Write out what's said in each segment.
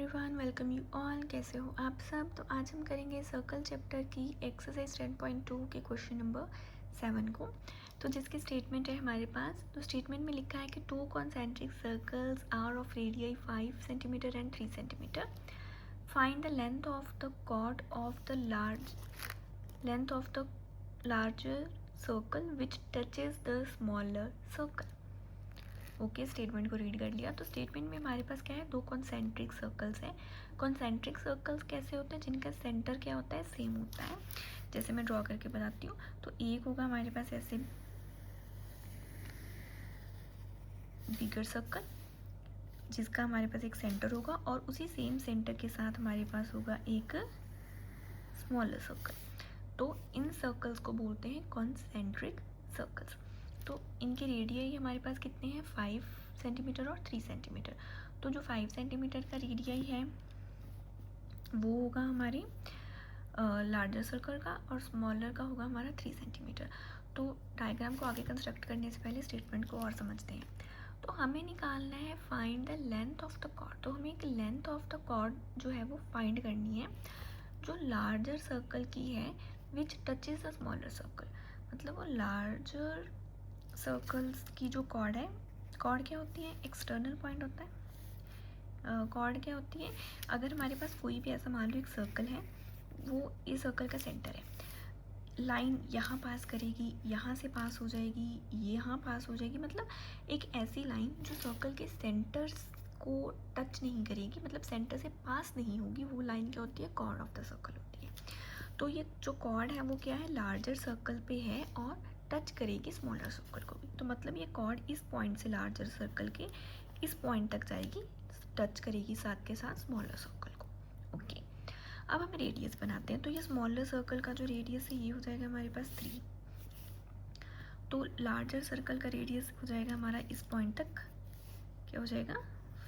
Everyone, welcome you all. कैसे हो आप सब। तो आज हम करेंगे सर्कल चैप्टर की एक्सरसाइज 10.2 के क्वेश्चन नंबर 7 को। तो जिसकी स्टेटमेंट है हमारे पास, तो स्टेटमेंट में लिखा है कि 2 concentric circles are of radii 5 centimetre and 3 centimetre. Find the length of the chord of the larger circle which touches the smaller circle. Okay, statement को रीड कर लिया। तो स्टेटमेंट में हमारे पास क्या है, 2 कॉन्सेंट्रिक सर्कल्स हैं। कॉन्सेंट्रिक सर्कल्स कैसे होते हैं, जिनका सेंटर क्या होता है, सेम होता है। जैसे मैं ड्रॉ करके बताती हूँ। तो एक होगा हमारे पास ऐसे बिगर सर्कल, जिसका हमारे पास एक सेंटर होगा, और उसी सेम सेंटर के साथ हमारे पास होगा एक स्मॉलर सर्कल। तो इन सर्कल्स को बोलते हैं कॉन्सेंट्रिक सर्कल्स। तो इनके रेडियाई हमारे पास कितने हैं, 5 सेंटीमीटर और 3 सेंटीमीटर। तो जो 5 सेंटीमीटर का रेडियाई है वो होगा हमारे लार्जर सर्कल का, और स्मॉलर का होगा हमारा 3 सेंटीमीटर। तो डायग्राम को आगे कंस्ट्रक्ट करने से पहले स्टेटमेंट को और समझते हैं। तो हमें निकालना है find the length of the chord. तो हमें एक लेंथ ऑफ द कॉर्ड जो है वो फाइंड करनी है जो लार्जर सर्कल की है, विच टचेज द स्मॉलर सर्कल। मतलब वो लार्जर सर्कल्स की जो कॉर्ड है, कॉर्ड क्या होती है, एक्सटर्नल पॉइंट होता है। कॉर्ड क्या होती है, अगर हमारे पास कोई भी ऐसा मान लो एक सर्कल है, वो इस सर्कल का सेंटर है, लाइन यहाँ पास करेगी, यहाँ से पास हो जाएगी, यहाँ पास हो जाएगी। मतलब एक ऐसी लाइन जो सर्कल के सेंटर्स को टच नहीं करेगी, मतलब सेंटर से पास नहीं होगी, वो लाइन क्या होती है, कॉर्ड ऑफ द सर्कल होती है। तो ये जो कॉर्ड है वो क्या है, लार्जर सर्कल पे है और टच करेगी स्मॉलर सर्कल को भी। तो मतलब ये कॉर्ड इस पॉइंट से लार्जर सर्कल के इस पॉइंट तक जाएगी, टच करेगी साथ के साथ स्मॉलर सर्कल को। ओके, अब हम रेडियस बनाते हैं। तो ये स्मॉलर सर्कल का जो रेडियस है ये हो जाएगा हमारे पास 3। तो लार्जर सर्कल का रेडियस हो जाएगा हमारा इस पॉइंट तक, क्या हो जाएगा,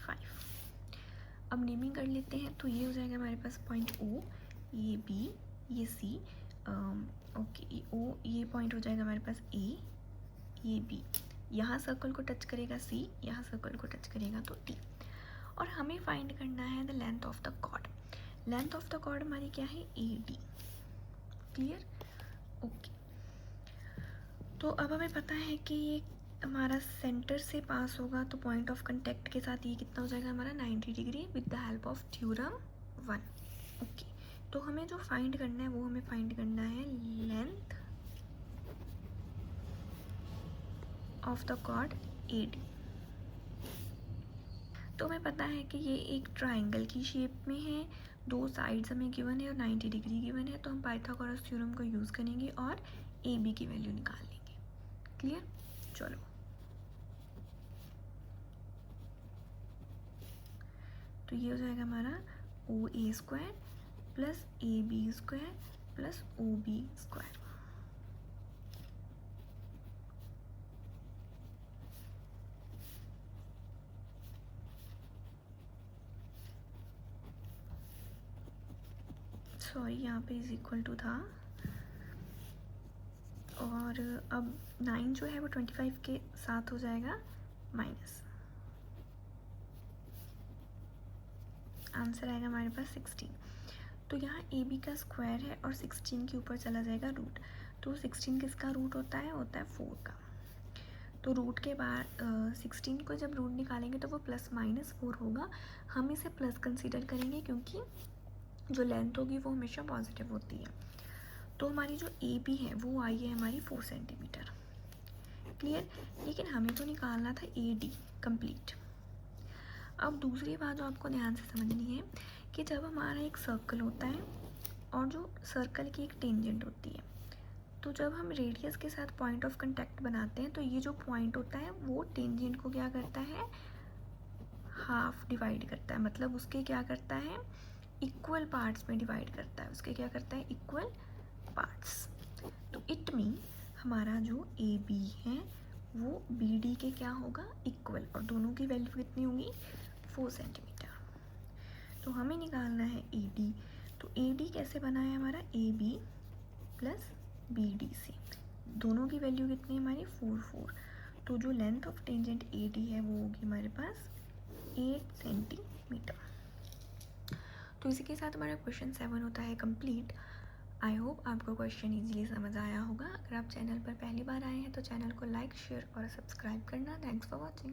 5। अब नेमिंग कर लेते हैं। तो ये हो जाएगा हमारे पास पॉइंट O, ये B, ये C। ओके, ये O, ये पॉइंट हो जाएगा हमारे पास A, ये B। यहाँ सर्कल को टच करेगा C, यहाँ सर्कल को टच करेगा तो T। और हमें फाइंड करना है the length of the chord. Length of the chord हमारी क्या है, AD। Clear, okay. तो अब हमें पता है कि ये हमारा सेंटर से पास होगा, तो पॉइंट ऑफ कांटेक्ट के साथ ये कितना हो जाएगा हमारा, 90 degree with the help of theorem 1। Okay, तो हमें जो फाइंड करना है वो हमें फाइंड करना है length of the chord AD। तो हमें पता है कि ये एक ट्राइंगल की शेप में है, 2 साइड्स हमें गिवन है और 90 डिग्री गिवन है। तो हम पाइथागोरस थ्योरम को यूज़ करेंगे और AB की वैल्यू निकाल लेंगे। क्लियर, चलो। तो ये हो जाएगा हमारा OA² plus AB² plus OB²। Sorry, यहाँ पे इज इक्वल टू था, और अब 9 जो है वो 25 के साथ हो जाएगा माइनस। आंसर आएगा हमारे पास 16। तो यहाँ AB का स्क्वायर है और 16 के ऊपर चला जाएगा रूट। तो 16 किसका रूट होता है 4 का। तो रूट के बाद 16 को जब रूट निकालेंगे तो वो ±4 होगा। हम इसे प्लस कंसीडर करेंगे क्योंकि जो लेंथ होगी वो हमेशा पॉजिटिव होती है। तो हमारी जो AB है वो आई है हमारी 4 सेंटीमीटर। क्लियर, लेकिन हमें तो निकालना था AD कंप्लीट। अब दूसरी बात जो आपको ध्यान से समझनी है कि जब हमारा एक सर्कल होता है और जो सर्कल की एक टेंजेंट होती है, तो जब हम रेडियस के साथ पॉइंट ऑफ कांटेक्ट बनाते हैं तो ये जो पॉइंट होता है वो टेंजेंट को क्या करता है, हाफ डिवाइड करता है। मतलब उसके क्या करता है, इक्वल पार्ट्स में डिवाइड करता है। उसके क्या करता है, इक्वल पार्ट्स। तो इट मीन हमारा जो AB है वो BD के क्या होगा, इक्वल, और दोनों की वैल्यू कितनी होगी, 4 सेंटीमीटर। तो हमें निकालना है AD। तो AD कैसे बना है हमारा, AB प्लस BD से। दोनों की वैल्यू कितनी है हमारी, 4। तो जो लेंथ ऑफ टेंजेंट AD है वो होगी हमारे पास 8 सेंटीमीटर। तो इसी के साथ हमारा क्वेश्चन 7 होता है कंप्लीट। आई होप आपको क्वेश्चन इजीली समझ आया होगा। अगर आप चैनल पर पहली बार आए हैं तो चैनल को लाइक, शेयर और सब्सक्राइब करना। Thanks for watching.